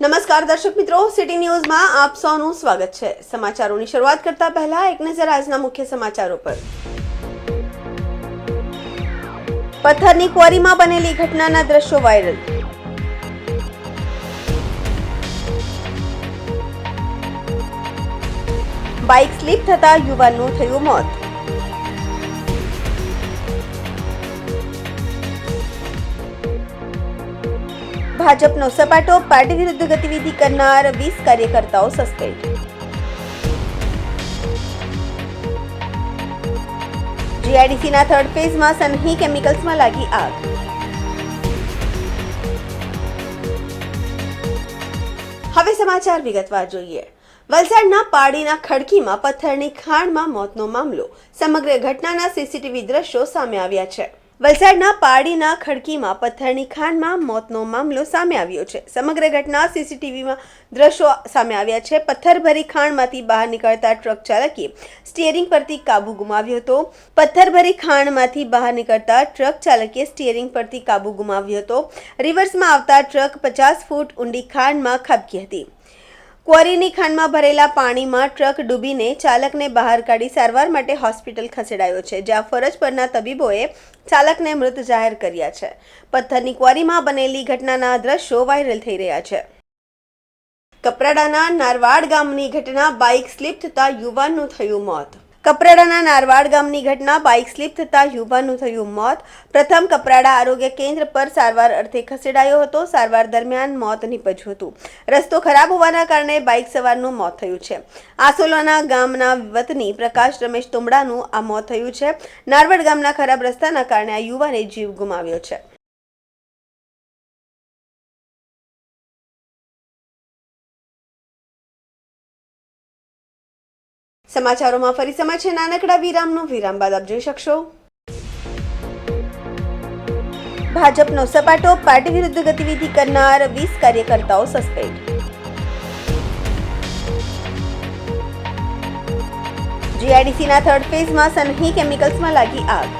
નમસ્કાર દર્શક મિત્રો, સિટી ન્યૂઝમાં આપ સૌનું સ્વાગત છે। સમાચારોની શરૂઆત કરતા પહેલા એક નજર આજના મુખ્ય સમાચારો પર। પથ્થરની ક્વોરીમાં બનેલી ઘટનાના દ્રશ્યો વાયરલ। બાઇક સ્લીપ થતા યુવાનનું થયું મોત। ભાજપનો સપાટો, પાર્ટી વિરુદ્ધ ગતિવિધિ કરનાર 20 કાર્યકર્તાઓ સસ્પેન્ડ। જીઆઈડીસીના થર્ડ ફેઝમાં સનહી કેમિકલ્સમાં લાગી આગ। હવે સમાચાર વિગતવાર જોઈએ। વલસાડના પાડીના ખડકીમાં પથ્થરની ખાણમાં મોતનો મામલો। સમગ્ર ઘટનાના સીસીટીવી દ્રશ્યો સામે આવ્યા છે। વલસાડના પાડીના ખડકીમાં પથ્થરની ખાણમાં મોતનો મામલો સામે આવ્યો છે। સમગ્ર ઘટના સીસીટીવીમાં દ્રશ્યો સામે આવ્યા છે। પથ્થરભરી ખાણમાંથી બહાર નીકળતા ટ્રક ચાલકે સ્ટીયરિંગ પરથી કાબુ ગુમાવ્યો હતો। પથ્થરભરી ખાણમાંથી બહાર નીકળતા ટ્રક ચાલકે સ્ટીયરિંગ પરથી કાબુ ગુમાવ્યો હતો। રિવર્સમાં આવતા ટ્રક 50 ફૂટ ઊંડી ખાણમાં ખાબકી હતી। ક્વોરીની ખાણમાં ભરેલા પાણીમાં ટ્રક ડૂબીને ચાલકને બહાર કાઢી સારવાર માટે હોસ્પિટલ ખસેડાયો છે, જ્યાં ફરજ પરના તબીબોએ ચાલકને મૃત જાહેર કર્યા છે। પથ્થરની ક્વોરીમાં બનેલી ઘટનાના દ્રશ્યો વાયરલ થઈ રહ્યા છે। કપરાડાના નારવાડ ગામની ઘટના, બાઇક સ્લીપ થતા યુવાનનું થયું મોત। કપરાડાના નારવાડ ગામની ઘટના, બાઇક સ્લીપ થતા યુવાનનું થયું મોત। પ્રથમ કપરાડા આરોગ્ય કેન્દ્ર પર સારવાર અર્થે ખસેડાયો હતો। સારવાર દરમિયાન મોત નીપજ્યું હતું। રસ્તો ખરાબ હોવાના કારણે બાઇક સવારનું મોત થયું છે। આસોલાના ગામના વતની પ્રકાશ રમેશ તુંબડાનું આ મોત થયું છે। નારવાડ ગામના ખરાબ રસ્તાના કારણે આ યુવાને જીવ ગુમાવ્યો છે। સમાચારોમાં ફરી સમય છે નાનકડા વિરામનો। વિરામ બાદ આપ જોઈ શકશો। ભાજપનો સપાટો, પાર્ટી વિરુદ્ધ ગતિવિધિ કરનાર 20 કાર્યકર્તાઓ સસ્પેન્ડ। જીઆઈડીસીના થર્ડ ફેઝમાં સનહી કેમિકલ્સમાં લાગી આગ।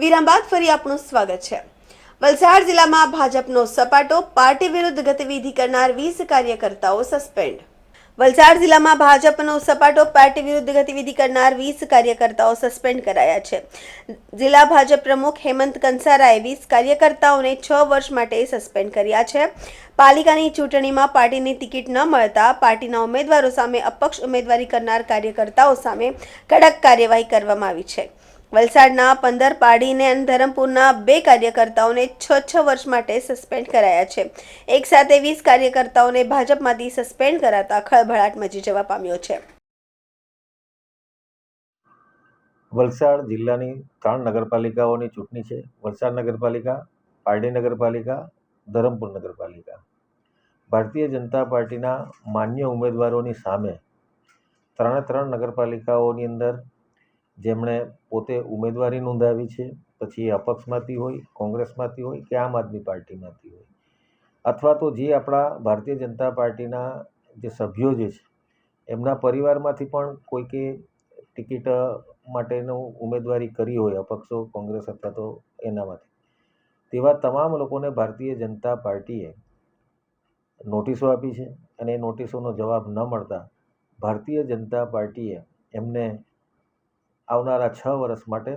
વિરામ બાદ ફરી આપનું સ્વાગત છે। વલસાડ જિલ્લામાં ભાજપનો સપાટો, પાર્ટી વિરુદ્ધ ગતિવિધિ કરનાર 20 કાર્યકર્તાઓ સસ્પેન્ડ। વલસાડ જિલ્લામાં ભાજપનો સપાટો, પાર્ટી વિરુદ્ધ ગતિવિધિ કરનાર 20 કાર્યકર્તાઓ સસ્પેન્ડ કરાયા છે। જિલ્લા ભાજપ પ્રમુખ હેમંત કંસારાએ 20 કાર્યકર્તાઓને 6 વર્ષ માટે સસ્પેન્ડ કર્યા છે। પાલિકાની ચૂંટણીમાં પાર્ટીની ટિકિટ ન મળતા પાર્ટીના ઉમેદવારો સામે અપક્ષ ઉમેદવારી કરનાર કાર્યકર્તાઓ સામે કડક કાર્યવાહી કરવામાં આવી છે। વલસાડના 15 પાડીને અને ધરમપુરના 2 કાર્યકર્તાઓને 6 વર્ષ માટે સસ્પેન્ડ કરાયા છે. એક સાથે 20 કાર્યકર્તાઓને ભાજપમાંથી સસ્પેન્ડ કરાતા ખળભળાટ મચી જવા પામ્યો છે. વલસાડ જિલ્લાની 3 નગરપાલિકાઓની ચૂંટણી છે. વલસાડ નગરપાલિકા, પારડી નગરપાલિકા, ધરમપુર નગરપાલિકા. ભારતીય જનતા પાર્ટીના માન્ય ઉમેદવારોની સામે 3 નગરપાલિકાઓની અંદર જેમણે પોતે ઉમેદવારી નોંધાવી છે, પછી અપક્ષમાંથી હોય, કોંગ્રેસમાંથી હોય કે આમ આદમી પાર્ટીમાંથી હોય, અથવા તો જે આપણા ભારતીય જનતા પાર્ટીના જે સભ્યો જે છે એમના પરિવારમાંથી પણ કોઈકે ટિકિટ માટેનું ઉમેદવારી કરી હોય, અપક્ષો, કોંગ્રેસ અથવા તો એનામાંથી, તેવા તમામ લોકોને ભારતીય જનતા પાર્ટીએ નોટિસો આપી છે. અને એ નોટિસોનો જવાબ ન મળતા ભારતીય જનતા પાર્ટીએ એમને આવનારા 6 વર્ષ માટે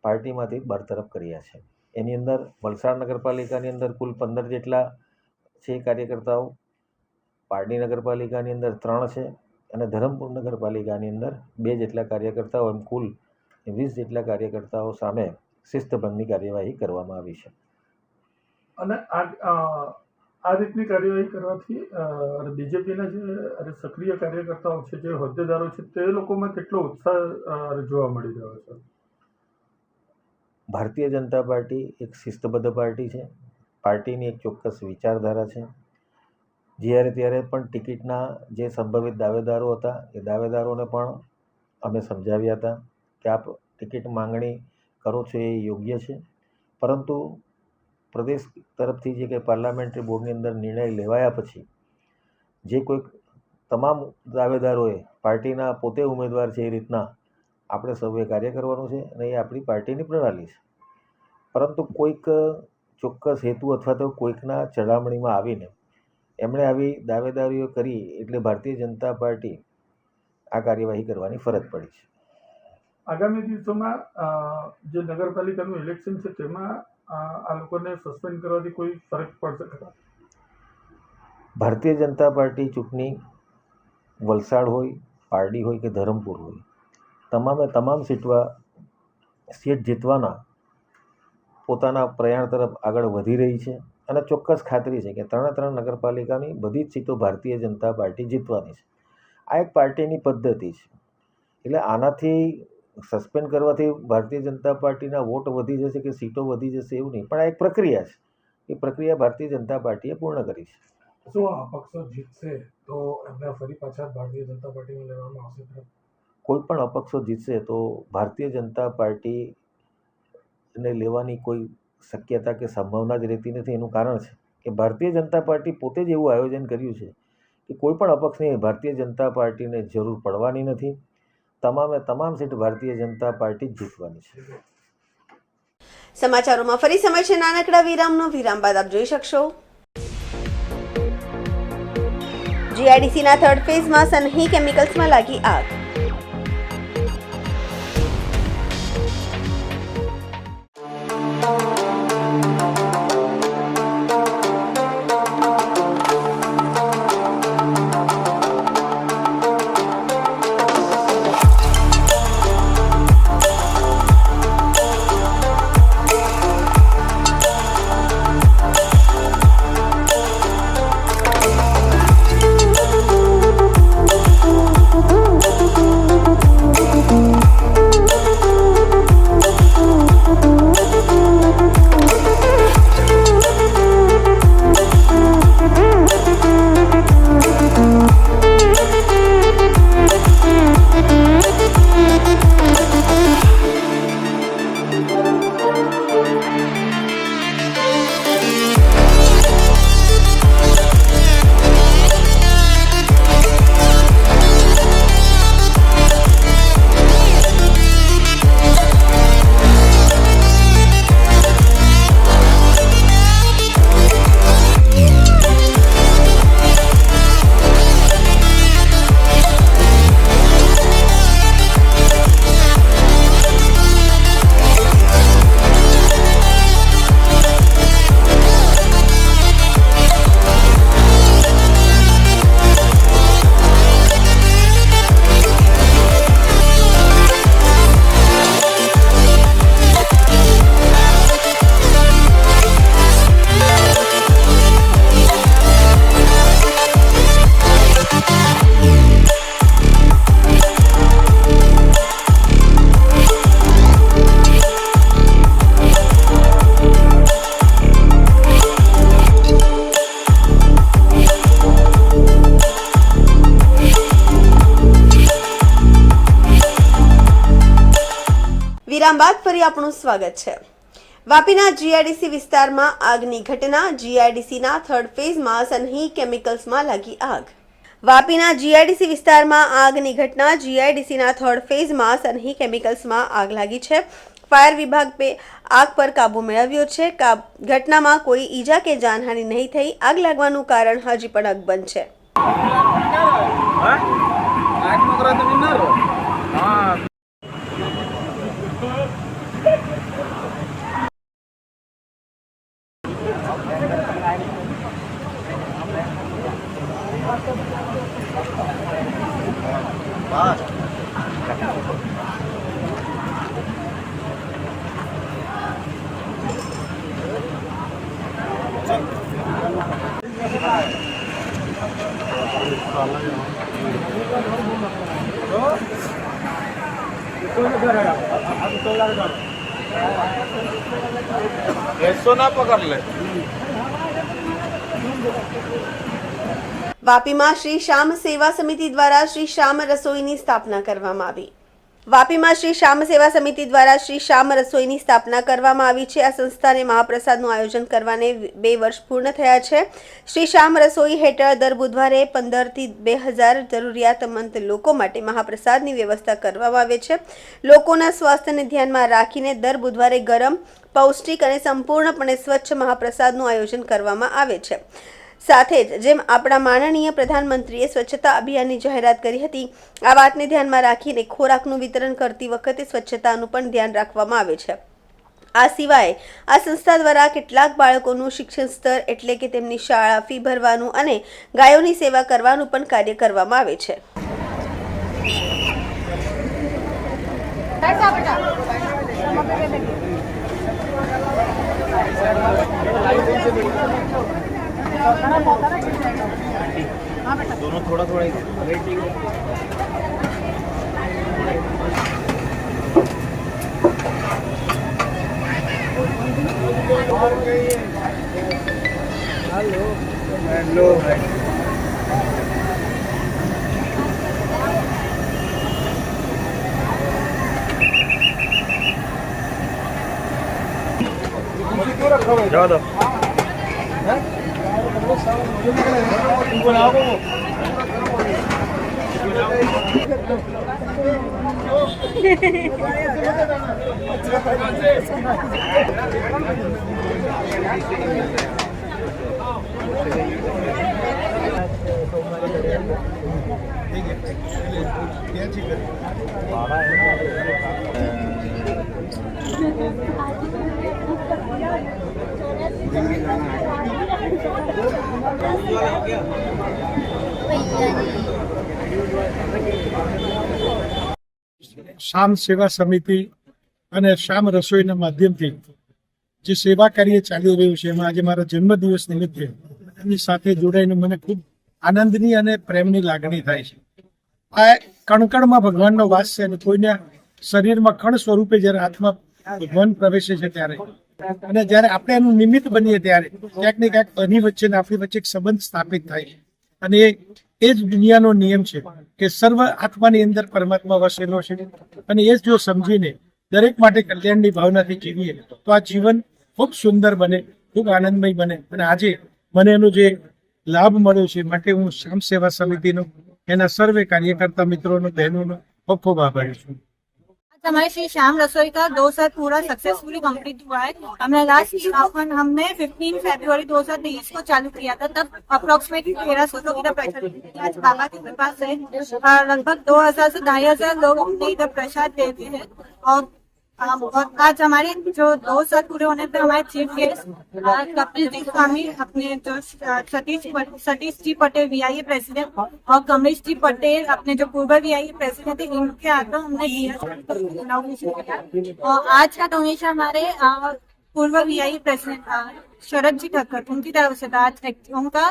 પાર્ટીમાંથી બરતરફ કર્યા છે. એની અંદર વલસાડ નગરપાલિકાની અંદર કુલ 15 જેટલા છે કાર્યકર્તાઓ, પારડી નગરપાલિકાની અંદર 3 છે અને ધરમપુર નગરપાલિકાની અંદર 2 જેટલા કાર્યકર્તાઓ, એમ કુલ 20 જેટલા કાર્યકર્તાઓ સામે શિસ્તભંગની કાર્યવાહી કરવામાં આવી છે. અને આ રીતની કાર્યવાહી કરવાથી બીજેપીના જે સક્રિય કાર્યકર્તાઓ છે, જે હોદ્દેદારો છે, તે લોકોમાં કેટલો ઉત્સાહ જોવા મળી રહ્યો છે? ભારતીય જનતા પાર્ટી એક શિસ્તબદ્ધ પાર્ટી છે. પાર્ટીની એક ચોક્કસ વિચારધારા છે. જ્યારે ત્યારે પણ ટિકિટના જે સંભવિત દાવેદારો હતા એ દાવેદારોને પણ અમે સમજાવ્યા હતા કે આપ ટિકિટ માંગણી કરો છો એ યોગ્ય છે, પરંતુ પ્રદેશ તરફથી જે કંઈ પાર્લામેન્ટરી બોર્ડની અંદર નિર્ણય લેવાયા પછી જે કોઈક તમામ દાવેદારોએ પાર્ટીના પોતે ઉમેદવાર છે એ રીતના આપણે સૌએ કાર્ય કરવાનું છે અને એ આપણી પાર્ટીની પ્રણાલી છે. પરંતુ કોઈક ચોક્કસ હેતુ અથવા તો કોઈકના ચડામણીમાં આવીને એમણે આવી દાવેદારીઓ કરી એટલે ભારતીય જનતા પાર્ટી આ કાર્યવાહી કરવાની ફરજ પડી છે. આગામી દિવસોમાં જે નગરપાલિકાનું ઇલેક્શન છે તેમાં આ લોકોને સસ્પેન્ડ કરવાથી કોઈ ફરક પડશે ખરા? ભારતીય જનતા પાર્ટી ચૂંટણી વલસાડ હોય, પારડી હોય કે ધરમપુર હોય, તમામ સીટ જીતવાના પોતાના પ્રયાણ તરફ આગળ વધી રહી છે અને ચોક્કસ ખાતરી છે કે 3 નગરપાલિકાની બધી જ સીટો ભારતીય જનતા પાર્ટી જીતવાની છે. આ એક પાર્ટીની પદ્ધતિ છે. એટલે આનાથી સસ્પેન્ડ કરવાથી ભારતીય જનતા પાર્ટીના વોટ વધી જશે કે સીટો વધી જશે એવું નહીં, પણ આ એક પ્રક્રિયા છે. એ પ્રક્રિયા ભારતીય જનતા પાર્ટીએ પૂર્ણ કરી છે. શું અપક્ષો જીતશે તો એમને ફરી પાછા ભારતીય જનતા પાર્ટીમાં લેવામાં આવશે? કોઈ પણ અપક્ષો જીતશે તો ભારતીય જનતા પાર્ટીને લેવાની કોઈ શક્યતા કે સંભાવના જ રહેતી નથી. એનું કારણ છે કે ભારતીય જનતા પાર્ટી પોતે જ એવું આયોજન કર્યું છે કે કોઈ પણ અપક્ષની ભારતીય જનતા પાર્ટીને જરૂર પડવાની નથી. તમામ સીટ ભારતીય જનતા પાર્ટી જ જીતવાની છે. સમાચારોમાં ફરી સમય છે નાનકડા વિરામનો. વિરામ બાદ આપ જોઈ શકશો જીઆઈડીસીના 3rd ફેઝમાં સનહી કેમિકલ્સમાં લાગી આગ. વિરામ બાદ ફરી આપણું સ્વાગત છે। વાપીના જીઆઈડીસી વિસ્તારમાં આગની ઘટના, જીઆઈડીસીના થર્ડ ફેઝમાં સનહી કેમિકલ્સમાં લાગી આગ। વાપીના જીઆઈડીસી વિસ્તારમાં આગની ઘટના, જીઆઈડીસીના થર્ડ ફેઝમાં સનહી કેમિકલ્સમાં આગ લાગી છે। ફાયર વિભાગે આગ પર કાબુ મેળવ્યો છે। ઘટનામાં કોઈ ઈજા કે જાનહાનિ નહીં થઈ। આગ લાગવાનું કારણ હજી પણ અકબંધ છે। વાપીમાં શ્રી શ્યામ સેવા સમિતિ દ્વારા શ્રી શ્યામ રસોઈની સ્થાપના કરવામાં આવી। વાપીમાં શ્રી શ્યામ સેવા સમિતિ દ્વારા શ્રી શ્યામ રસોઈની સ્થાપના કરવામાં આવી છે। આ સંસ્થાને મહાપ્રસાદનું આયોજન કરવાને 2 વર્ષ પૂર્ણ થયા છે। શ્રી શ્યામ રસોઈ હેઠળ દર બુધવારે 15 થી 2000 જરૂરિયાતમંદ લોકો માટે મહાપ્રસાદની વ્યવસ્થા કરવામાં આવે છે। લોકોના સ્વાસ્થ્યને ધ્યાનમાં રાખીને દર બુધવારે ગરમ, પૌષ્ટિક અને સંપૂર્ણપણે સ્વચ્છ મહાપ્રસાદનું આયોજન કરવામાં આવે છે। સાથે જ જેમ આપણા માનનીય પ્રધાનમંત્રીએ સ્વચ્છતા અભિયાનની જાહેરાત કરી હતી, આ વાતને ધ્યાનમાં રાખીને ખોરાકનું વિતરણ કરતી વખતે સ્વચ્છતાનું પણ ધ્યાન રાખવામાં આવે છે। આ સિવાય આ સંસ્થા દ્વારા કેટલાક બાળકોનું શિક્ષણ સ્તર એટલે કે તેમની શાળા ફી ભરવાનું અને ગાયોની સેવા કરવાનું પણ કાર્ય કરવામાં આવે છે। दोनों थोड़ा थोड़ा हेलो जाओ दो શ્યામ સેવા સમિતિ અને શ્યામ રસોઈના માધ્યમથી જે સેવા કાર્ય ચાલી રહ્યું છે એમાં આજે મારા જન્મદિવસ નિમિત્તે એમની સાથે જોડાઈને મને ખૂબ આનંદની અને પ્રેમની લાગણી થાય છે। આ કણકણમાં ભગવાનનો વાસ છે અને કોઈના શરીરમાં કણ સ્વરૂપે જ્યારે આત્મા ભગવાન પ્રવેશે છે ત્યારે અને જ્યારે આપણે એનું નિમિત્ત બનીએ ત્યારે ક્યાંક ને ક્યાંક એની વચ્ચે ને આપણી વચ્ચે એક સંબંધ સ્થાપિત થાય છે અને એ જ દુનિયાનો નિયમ છે કે સર્વ આત્માની અંદર પરમાત્મા વસેલો છે અને એ જ જો સમજીને દરેક માટે કલ્યાણની ભાવનાથી જીવીએ તો આ જીવન ખૂબ સુંદર બને, ખૂબ આનંદમય બને। અને આજે મને એનો જે લાભ મળ્યો છે માટે હું શ્યામ સેવા સમિતિનો, એના સર્વે कार्यकर्ता मित्रों बहनों खूब खूब आभारी છું। हमारे श्री श्याम रसोई का 2 साल पूरा सक्सेसफुली कंप्लीट हुआ है। हमने हमने 15 फरवरी 2023 को चालू किया था, तब अप्रोक्सीमेटली 1300 लोग इधर प्रसाद आज बाबा की कृपा से लगभग 2000 से 2500 लोग अपने इधर प्रसाद देते हैं। और आज हमारे जो 2 साल पूरे होने पर हमारे चीफ गेस्ट कपिल जी स्वामी, अपने जो सतीश जी पटेल VIA प्रेसिडेंट और कमलेश जी पटेल अपने जो पूर्व VIA प्रेसिडेंट थे, इनके हाथों हमने इनॉग्रेशन किया। और आज का डोनेशन हमारे पूर्व VIA प्रेसिडेंट शरद जी ठक्कर उनकी तरफ से था। आज उनका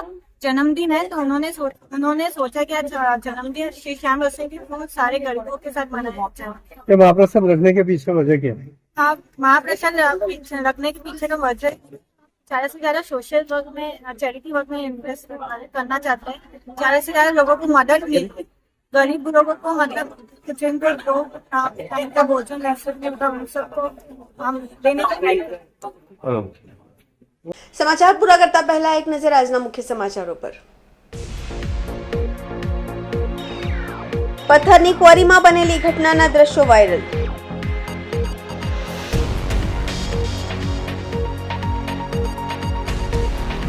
जन्मदिन है तो उन्होंने सोचा कि आज जन्मदिन श्री श्याम रसोई के बहुत सारे गरीबों के साथ मनाया जाए। महाप्रसाद रखने के पीछे वजह क्या है? महाप्रसाद रखने के पीछे का वजह ज़्यादा से ज़्यादा सोशल वर्क में, चैरिटी वर्क में इन्वेस्ट करना चाहते हैं। ज़्यादा से ज़्यादा लोगों को मदद मिले गरीब लोगों को मतलब जिनको दो टाइम का भोजन रह सकते मतलब उन सबको हम देने का ट्राई करें। સમાચાર પૂરા કરતા પહેલા એક નજર આજના મુખ્ય સમાચારો પર। પથ્થરની ક્વોરીમાં બનેલી ઘટનાના દ્રશ્યો વાયરલ।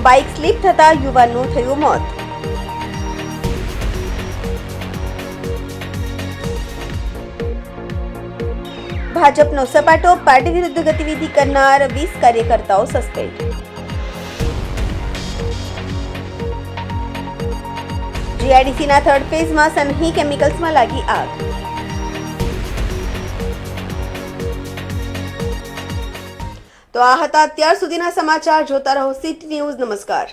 બાઇક સ્લીપ થતા યુવાનનું થયું મોત। ભાજપનો સપાટો, પાર્ટી વિરુદ્ધ ગતિવિધિ કરનાર 20 કાર્યકર્તાઓ સસ્પેન્ડ। જીઆઈડીસીના થર્ડ ફેઝમાં સનહી કેમિકલ્સમાં લાગી આગ। તો આ હતા અત્યાર સુધીના સમાચાર। જોતા રહો સિટી ન્યૂઝ। નમસ્કાર।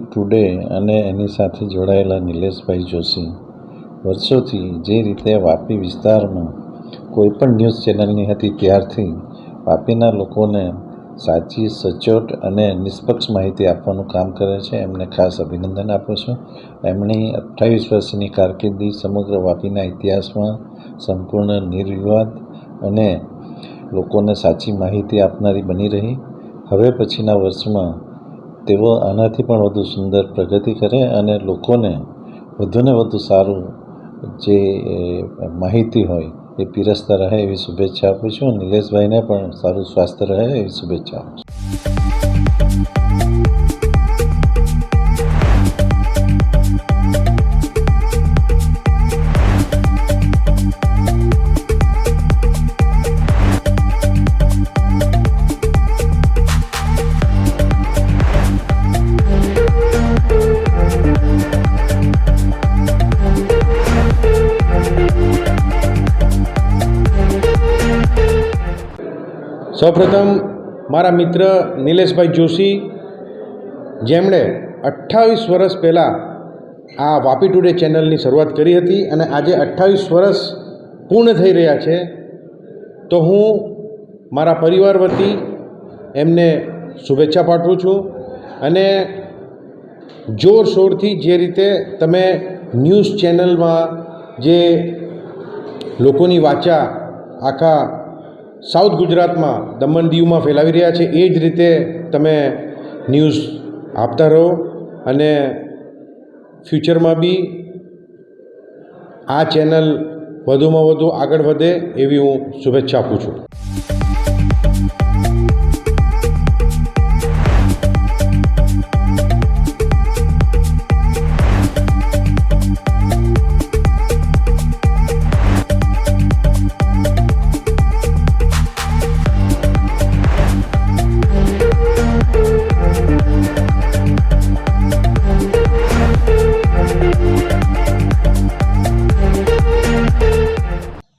ટુડે અને એની સાથે જોડાયેલા નિલેશભાઈ જોશી વર્ષોથી જે રીતે વાપી વિસ્તારમાં કોઈપણ ન્યૂઝ ચેનલની હતી ત્યારથી વાપીના લોકોને સાચી, સચોટ અને નિષ્પક્ષ માહિતી આપવાનું કામ કરે છે। એમને ખાસ અભિનંદન આપું છું। એમની 28 વર્ષની કારકિર્દી સમગ્ર વાપીના ઇતિહાસમાં સંપૂર્ણ નિર્વિવાદ અને લોકોને સાચી માહિતી આપનારી બની રહી। હવે પછીના વર્ષમાં તેઓ આનાથી પણ વધુ સુંદર પ્રગતિ કરે અને લોકોને વધુને વધુ સારું જે માહિતી હોય એ પીરસતા રહે એવી શુભેચ્છા આપું છું। નિલેશભાઈને પણ સારું સ્વાસ્થ્ય રહે એવી શુભેચ્છા આપું છું। સૌપ્રથમ મારા મિત્ર નિલેશભાઈ જોશી, જેમણે 28 વર્ષ પહેલાં આ વાપી ટુડે ચેનલની શરૂઆત કરી હતી અને આજે 28 વર્ષ પૂર્ણ થઈ રહ્યા છે, તો હું મારા પરિવાર વતી એમને શુભેચ્છા પાઠવું છું। અને જોરશોરથી જે રીતે તમે ન્યૂઝ ચેનલમાં જે લોકોની વાચા આખા સાઉથ ગુજરાતમાં, દમણ દીવમાં ફેલાવી રહ્યા છે, એ જ રીતે તમે ન્યૂઝ આપતા રહો અને ફ્યુચરમાં બી આ ચેનલ વધુમાં વધુ આગળ વધે એવી હું શુભેચ્છા આપું છું।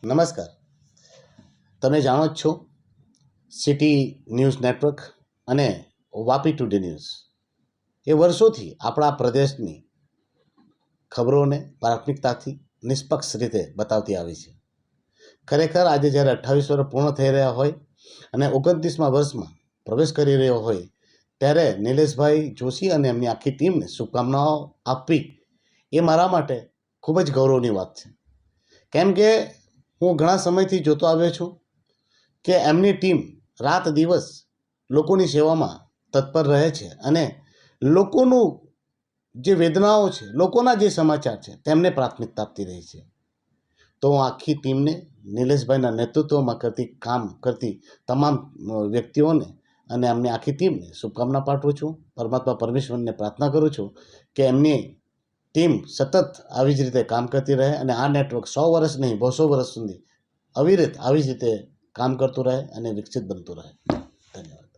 નમસ્કાર, તમે જાણો જ છો સિટી ન્યૂઝ નેટવર્ક અને વાપી ટુડે ન્યૂઝ એ વર્ષોથી આપણા પ્રદેશની ખબરોને પ્રાથમિકતાથી નિષ્પક્ષ રીતે બતાવતી આવી છે। ખરેખર આજે જ્યારે 28 વર્ષ પૂર્ણ થઈ રહ્યા હોય અને 29મા વર્ષમાં પ્રવેશ કરી રહ્યો હોય ત્યારે નિલેશભાઈ જોશી અને એમની આખી ટીમને શુભકામનાઓ આપવી એ મારા માટે ખૂબ જ ગૌરવની વાત છે। કેમ કે હું ઘણા સમયથી જોતો આવ્યો છું કે એમની ટીમ રાત દિવસ લોકોની સેવામાં તત્પર રહે છે અને લોકોનું જે વેદનાઓ છે, લોકોના જે સમાચાર છે તેમને પ્રાથમિકતા આપતી રહી છે। તો હું આખી ટીમને, નિલેશભાઈના નેતૃત્વમાં કામ કરતી તમામ વ્યક્તિઓને અને એમની આખી ટીમને શુભકામના પાઠવું છું। પરમાત્મા પરમેશ્વરને પ્રાર્થના કરું છું કે એમની ટીમ સતત આવી જ રીતે કામ કરતી રહે અને આ નેટવર્ક 100 વર્ષ નહીં 200 વર્ષ સુધી અવિરત આવી જ રીતે કામ કરતું રહે અને વિકસિત બનતું રહે। ધન્યવાદ।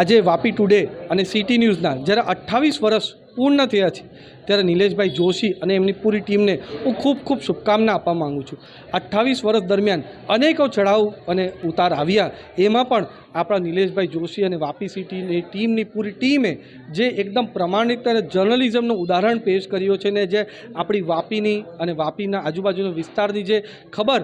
આજે વાપી ટુડે અને સિટી ન્યૂઝના જ્યારે 28 વર્ષ પૂર્ણ થયા છે ત્યારે નિલેશભાઈ જોશી અને એમની પૂરી ટીમને હું ખૂબ ખૂબ શુભકામના આપવા માગું છું. 28 વર્ષ દરમિયાન અનેકો ચઢાવ અને ઉતાર આવ્યા, એમાં પણ આપણા નિલેશભાઈ જોશી અને વાપી સિટીની ટીમની પૂરી ટીમે જે એકદમ પ્રમાણિક અને જર્નલિઝમનું ઉદાહરણ પેશ કર્યો છે ને જે આપણી વાપીની અને વાપીના આજુબાજુના વિસ્તારની જે ખબર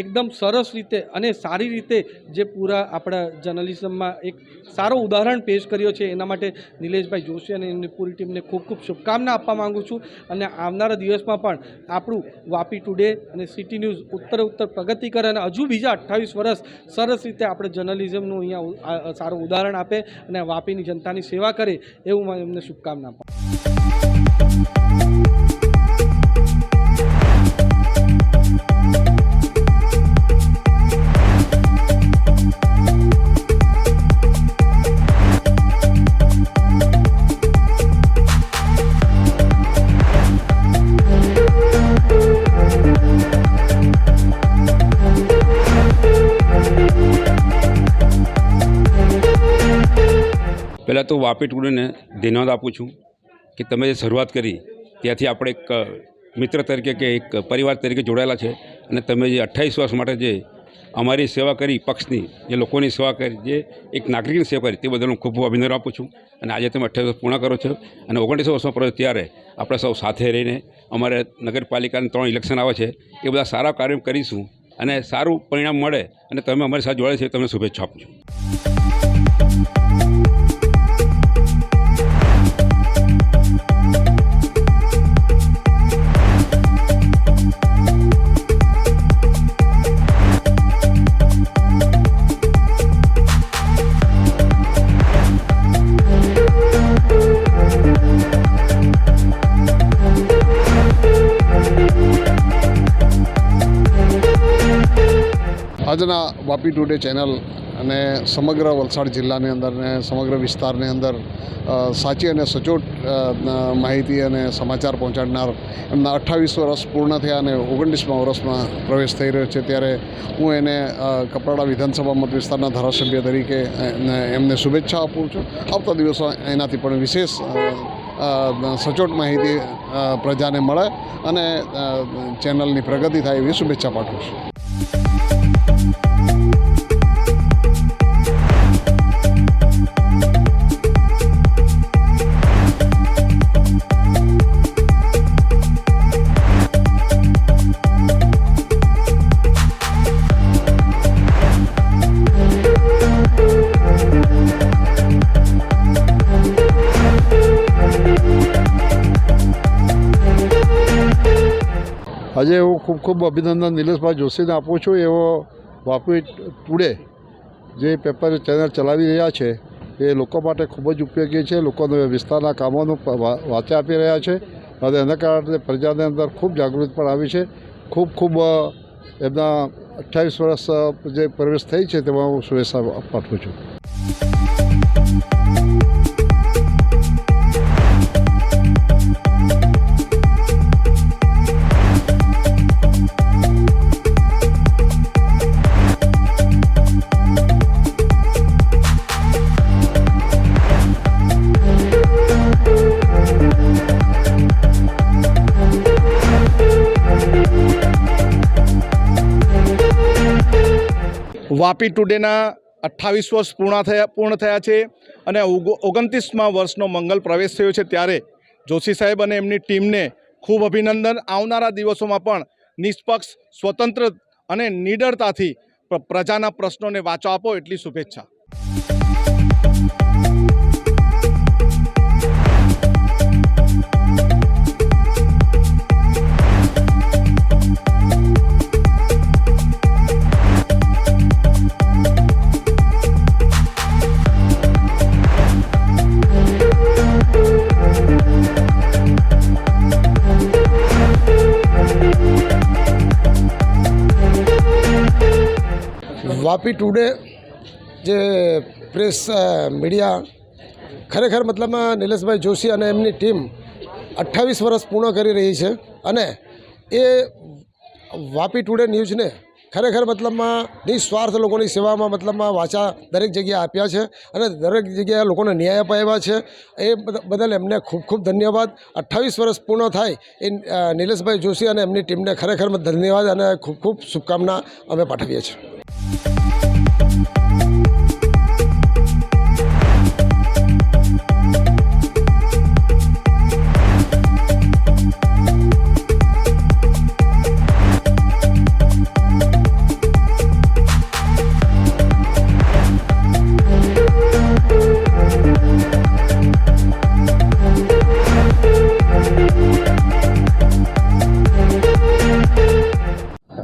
એકદમ સરસ રીતે અને સારી રીતે જે પૂરા આપણા જર્નલિઝમમાં એક સારો ઉદાહરણ પેશ કર્યો છે, એના માટે નિલેશભાઈ જોશી અને એમની પૂરી ટીમને ખૂબ ખૂબ શુભકામના આપવા માગું છું. અને આવનારા દિવસમાં પણ આપણું વાપી ટુડે અને સિટી ન્યૂઝ ઉત્તર પ્રગતિ કરે અને હજુ બીજા 28 વર્ષ સરસ રીતે આપણે જર્નલિઝમનું અહીંયા સારું ઉદાહરણ આપે અને વાપીની જનતાની સેવા કરે એવું હું એમને શુભકામના આપું. પહેલાં તો વાપી ટુડેને ધન્યવાદ આપું છું કે તમે જે શરૂઆત કરી ત્યાંથી આપણે એક મિત્ર તરીકે કે એક પરિવાર તરીકે જોડાયેલા છે અને તમે જે 28 વર્ષ માટે જે અમારી સેવા કરી, પક્ષની જે લોકોની સેવા કરી, જે એક નાગરિકની સેવા કરી, તે બદલ હું ખૂબ ખૂબ અભિનંદન આપું છું. અને આજે તમે 28 વર્ષ પૂર્ણ કરો છો અને 29 વર્ષમાં પ્રવેશ ત્યારે આપણે સૌ સાથે રહીને અમારે નગરપાલિકાના 3 ઇલેક્શન આવે છે, એ બધા સારા કાર્યો કરીશું અને સારું પરિણામ મળે અને તમે અમારી સાથે જોડાય છે, તમને શુભેચ્છા આપું છું. આજના વાપી ટુડે ચેનલ અને સમગ્ર વલસાડ જિલ્લાની અંદર ને સમગ્ર વિસ્તારની અંદર સાચી અને સચોટ માહિતી અને સમાચાર પહોંચાડનાર એમના 28 વર્ષ પૂર્ણ થયા અને 29મા વર્ષમાં પ્રવેશ થઈ રહ્યો છે, ત્યારે હું એને કપરાડા વિધાનસભા મત વિસ્તારના ધારાસભ્ય તરીકે એમને શુભેચ્છા આપું છું. આવતા દિવસો એનાથી પણ વિશેષ સચોટ માહિતી પ્રજાને મળે અને ચેનલની પ્રગતિ થાય એવી શુભેચ્છા પાઠવું છું. આજે હું ખૂબ ખૂબ અભિનંદન નિલેશભાઈ જોશીને આપું છું. એવો વાપી ટુડે જે પેપર ચેનલ ચલાવી રહ્યા છે એ લોકો માટે ખૂબ જ ઉપયોગી છે. લોકોને વિસ્તારના કામોનું વાચા આપી રહ્યા છે અને એના કારણે પ્રજાની અંદર ખૂબ જાગૃતિ પણ આવી છે. ખૂબ ખૂબ એમના 28 વર્ષ જે પ્રવેશ થઈ છે તેમાં હું શુભેચ્છા પાઠવું છું. વાપી ટુડેના 28 વર્ષ પૂર્ણ થયા છે અને 29મા વર્ષનો મંગલ પ્રવેશ થયો છે, ત્યારે જોશી સાહેબ અને એમની ટીમને ખૂબ અભિનંદન. આવનારા દિવસોમાં પણ નિષ્પક્ષ, સ્વતંત્ર અને નિડરતાથી પ્રજાના પ્રશ્નોને વાચો આપો એટલી શુભેચ્છા. વાપી ટુડે જે પ્રેસ મીડિયા ખરેખર મતલબમાં નિલેશભાઈ જોશી અને એમની ટીમ 28 વર્ષ પૂર્ણ કરી રહી છે અને એ વાપી ટુડે ન્યૂઝને ખરેખર મતલબમાં નિસ્વાર્થ લોકોની સેવામાં મતલબમાં વાચા દરેક જગ્યાએ આપ્યા છે અને દરેક જગ્યાએ લોકોને ન્યાય અપાવ્યા છે. એ બદલ એમને ખૂબ ખૂબ ધન્યવાદ. 28 વર્ષ પૂર્ણ થાય એ નિલેશભાઈ જોશી અને એમની ટીમને ખરેખર ધન્યવાદ અને ખૂબ ખૂબ શુભકામના અમે પાઠવીએ છીએ.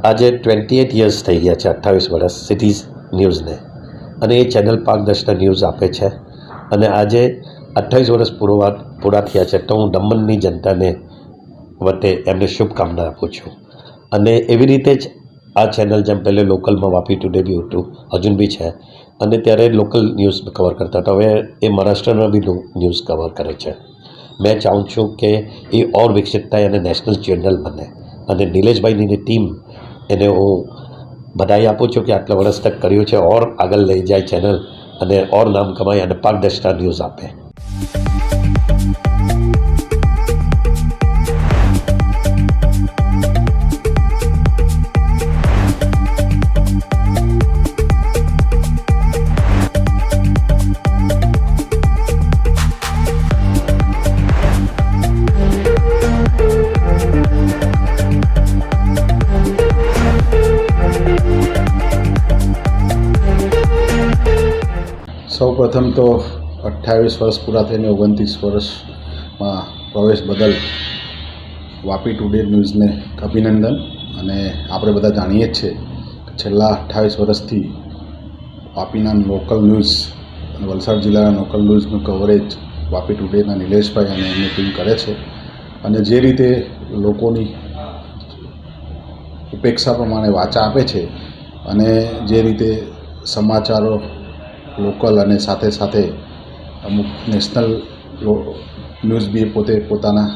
આજે 28 યર્સ થઈ ગયા છે, 28 વર્ષ સિટીઝ ન્યૂઝને, અને એ ચેનલ પારદર્શક ન્યૂઝ આપે છે. અને આજે 28 વર્ષ પૂરા થયા છે, તો હું દમણની જનતાને વટે એમને શુભકામના આપું છું. અને એવી રીતે જ આ ચેનલ જેમ પહેલે લોકલમાં વાપી ટુડે બી હતું, હજુ બી છે, અને ત્યારે લોકલ ન્યૂઝ કવર કરતા હતા. હવે એ મહારાષ્ટ્રના બી ન્યૂઝ કવર કરે છે. મેં ચાહું છું કે એ ઓર વિકસિત થાય અને નેશનલ ચેનલ બને. અને નિલેશભાઈની ટીમ એને હું બધાઈ આપું છું કે આટલા વર્ષ તક કર્યું છે, ઓર આગળ લઈ જાય ચેનલ અને ઓર નામ કમાય અને પારદર્શક ન્યૂઝ આપે. સૌ પ્રથમ તો 28 વર્ષ પૂરા થઈને 29 વર્ષમાં પ્રવેશ બદલ વાપી ટુડે ન્યૂઝને અભિનંદન. અને આપણે બધા જાણીએ જ છે કે છેલ્લા 28 વર્ષથી વાપીના લોકલ ન્યૂઝ અને વલસાડ જિલ્લાના લોકલ ન્યૂઝનું કવરેજ વાપી ટુડેના નિલેશભાઈ અને એમની ટીમ કરે છે. અને જે રીતે લોકોની ઉપેક્ષા પ્રમાણે વાચા આપે છે અને જે રીતે સમાચારો લોકલ અને સાથે સાથે અમુક નેશનલ ન્યૂઝ બી પોતે પોતાના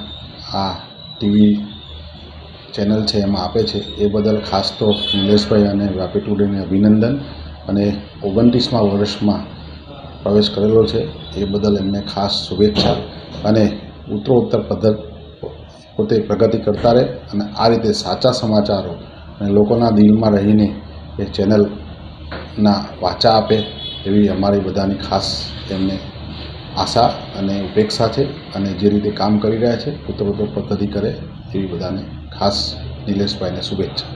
આ ટીવી ચેનલ છે એમાં આપે છે, એ બદલ ખાસ તો નિલેશભાઈ અને વાપી ટુડેને અભિનંદન. અને 29મા વર્ષમાં પ્રવેશ કરેલો છે એ બદલ એમને ખાસ શુભેચ્છા. અને ઉત્તરોત્તર પોતે પ્રગતિ કરતા રહે અને આ રીતે સાચા સમાચારો અને લોકોના દિલમાં રહીને એ ચેનલના વાચા આપે એવી અમારી બધાની ખાસ એમને આશા અને ઉપેક્ષા છે. અને જે રીતે કામ કરી રહ્યા છે ઉત્તરોત્તર પ્રગતિ કરે એવી બધાને ખાસ નિલેશભાઈને શુભેચ્છા.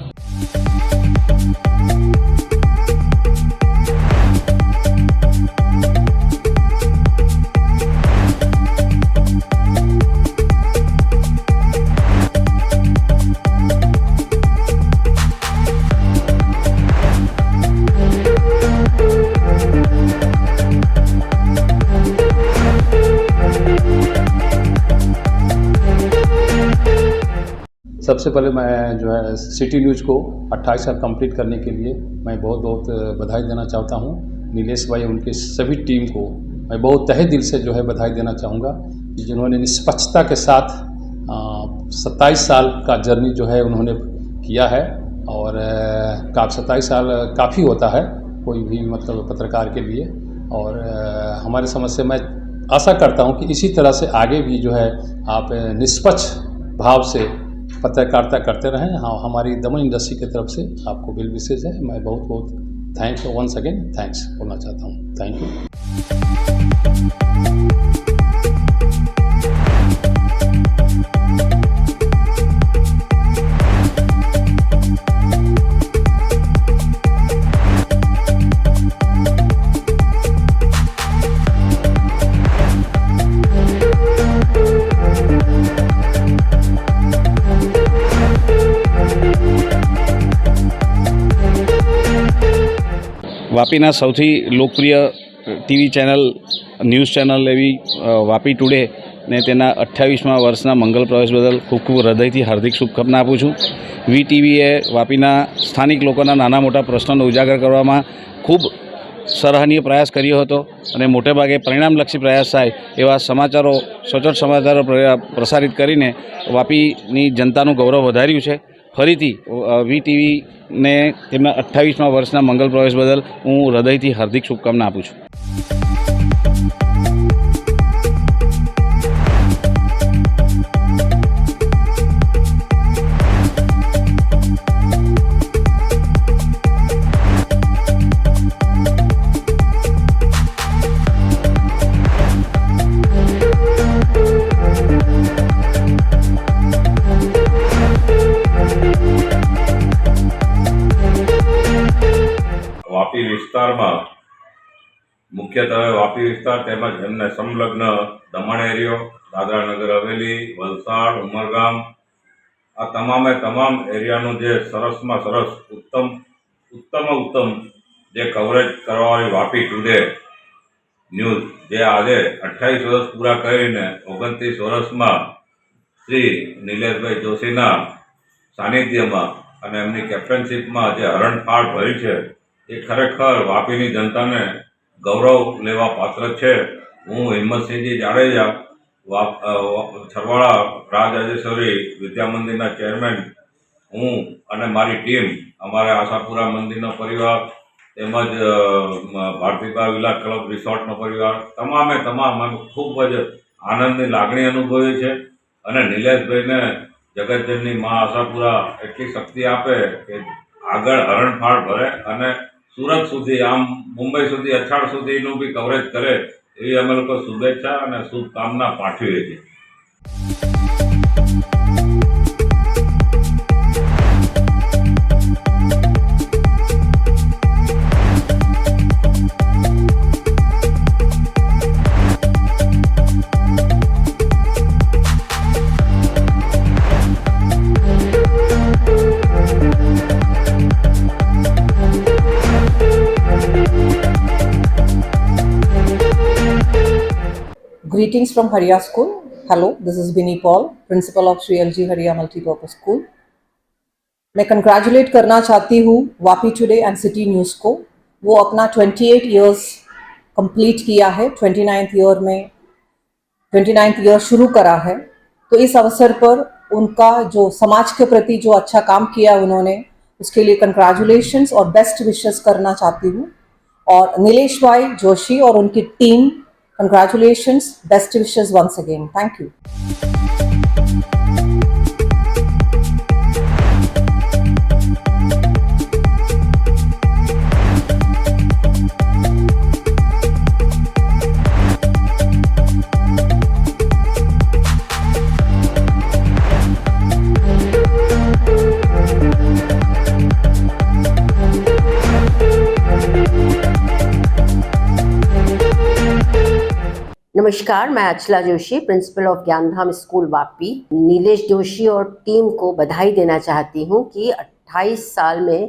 सबसे पहले मैं जो है सिटी न्यूज़ को 28 साल कंप्लीट करने के लिए मैं बहुत बहुत बधाई देना चाहता हूं. नीलेश भाई उनके सभी टीम को मैं बहुत तहे दिल से जो है बधाई देना चाहूँगा कि जिन्होंने निष्पक्षता के साथ 27 साल का जर्नी जो है उन्होंने किया है. और 27 साल काफ़ी होता है कोई भी मतलब पत्रकार के लिए. और हमारे समझ से मैं आशा करता हूं कि इसी तरह से आगे भी जो है आप निष्पक्ष भाव से पत्रकारिता करते रहें. हाँ, हमारी दमन इंडस्ट्री की तरफ से आपको बिल विशेष है. मैं बहुत बहुत थैंक्स वंस अगेन थैंक्स बोलना चाहता हूँ. Thank you. વાપીના સૌથી લોકપ્રિય ટીવી ચેનલ ન્યૂઝ ચેનલ એવી વાપી ટુડે ને તેના 28મા વર્ષના મંગલ પ્રવેશ બદલ ખૂબ ખૂબ હૃદયથી હાર્દિક શુભકામના આપું છું. વીટીવીએ વાપીના સ્થાનિક લોકોના નાના મોટા પ્રશ્નોને ઉજાગર કરવામાં ખૂબ સરાહનીય પ્રયાસ કર્યો હતો અને મોટેભાગે પરિણામલક્ષી પ્રયાસ થાય એવા સમાચારો સચોટ સમાચારો પ્રસારિત કરીને વાપીની જનતાનું ગૌરવ વધાર્યું છે. ફરીથી VTVને તેમના 28મા વર્ષના મંગલ પ્રવેશ બદલ હું હૃદયથી હાર્દિક શુભકામના આપું છું. વાપી વિસ્તારમાં મુખ્યત્વે વાપી વિસ્તાર તેમજ એમને સંલગ્ન દમણ એરિયો, દાદરા નગર હવેલી, વલસાડ, ઉમરગામ, આ તમામ એરિયાનું જે સરસમાં સરસ ઉત્તમ જે કવરેજ કરવાવાળી વાપી ટુડે ન્યૂઝ, જે આજે 28 વર્ષ પૂરા કરીને 29 વર્ષમાં શ્રી નિલેશભાઈ જોશીના સાનિધ્યમાં અને એમની કેપ્ટનશીપમાં જે હરણફાળ ભરી છે, એ ખરેખર વાપીની જનતાને ગૌરવ લેવા પાત્ર છે. હું હિંમતસિંહજી જાડેજા, છરવાડા રાજરાજેશ્વરી વિદ્યા મંદિરના ચેરમેન, હું અને મારી ટીમ, અમારા આશાપુરા મંદિરનો પરિવાર તેમજ ભારતીબા વિલા ક્લબ રિસોર્ટનો પરિવાર, તમામ ખૂબ જ આનંદની લાગણી અનુભવી છે. અને નિલેશભાઈને જગતજનની મા આશાપુરા એટલી શક્તિ આપે કે આગળ હરણફાળ ભરે અને સુરત સુધી, આમ મુંબઈ સુધી, અછાડ સુધીનું બી કવરેજ કરે, એવી અમે લોકો શુભેચ્છા અને શુભકામના પાઠવીએ છીએ. Greetings from Hariya School. Hello, this is Binny Paul, principal of Sri LG Hariya Multipurpose School. मैं कंग्रेचुलेट करना चाहती हूँ Vapi today and city news को. वो अपना 28 ईयर्स कंप्लीट किया है, 29th ईयर शुरू करा है. तो इस अवसर पर उनका जो समाज के प्रति जो अच्छा काम किया उन्होंने, उसके लिए कंग्रेचुलेशंस और बेस्ट विशेस करना चाहती हूँ. और नीलेश भाई जोशी और उनकी team, congratulations, best wishes once again. Thank you. नमस्कार, मैं Achala Joshi, principal of Gyandham school Vapi, Nilesh Joshi और टीम को बधाई देना चाहती हूँ कि 28 साल में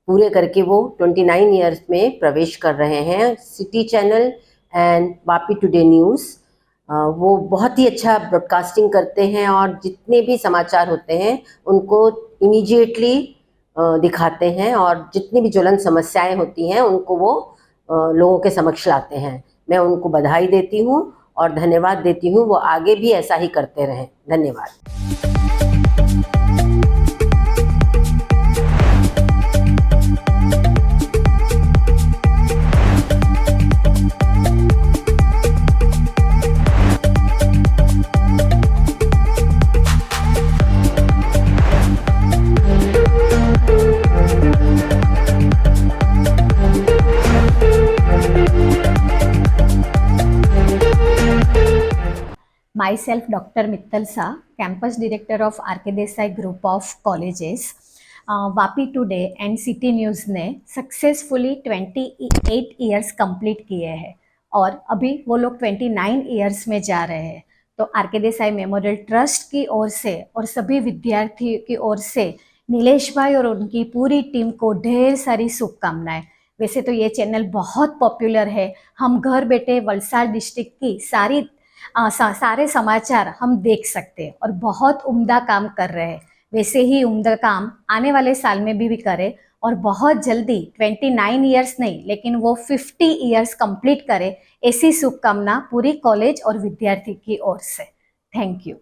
पूरे करके वो 29 ईयर्स में प्रवेश कर रहे हैं. City channel and Vapi today news, वो बहुत ही अच्छा ब्रॉडकास्टिंग करते हैं और जितने भी समाचार होते हैं उनको इमीडिएटली दिखाते हैं और जितनी भी ज्वलन समस्याएं होती हैं उनको वो लोगों के समक्ष लाते हैं. मैं उनको बधाई देती हूँ और धन्यवाद देती हूँ. वो आगे भी ऐसा ही करते रहें. धन्यवाद. Myself, Dr. Mittal Shah, Campus Director of R.K. Desai Group of Colleges. Vapi today and city news ने सक्सेसफुली 28 ईयर्स कंप्लीट किए हैं और अभी वो लोग 29 ईयर्स में जा रहे हैं. तो आर.के. देसाई मेमोरियल ट्रस्ट की ओर से और सभी विद्यार्थियों की ओर से नीलेश भाई और उनकी पूरी टीम को ढेर सारी शुभकामनाएं. वैसे तो ये चैनल बहुत पॉपुलर है. हम घर बैठे वलसाड़ डिस्ट्रिक्ट की सारे समाचार हम देख सकते हैं और बहुत उम्दा काम कर रहे हैं. वैसे ही उम्दा काम आने वाले साल में भी करें और बहुत जल्दी 29 ईयर्स नहीं लेकिन वो 50 ईयर्स कंप्लीट करें, ऐसी शुभकामना पूरी कॉलेज और विद्यार्थी की ओर से. Thank you.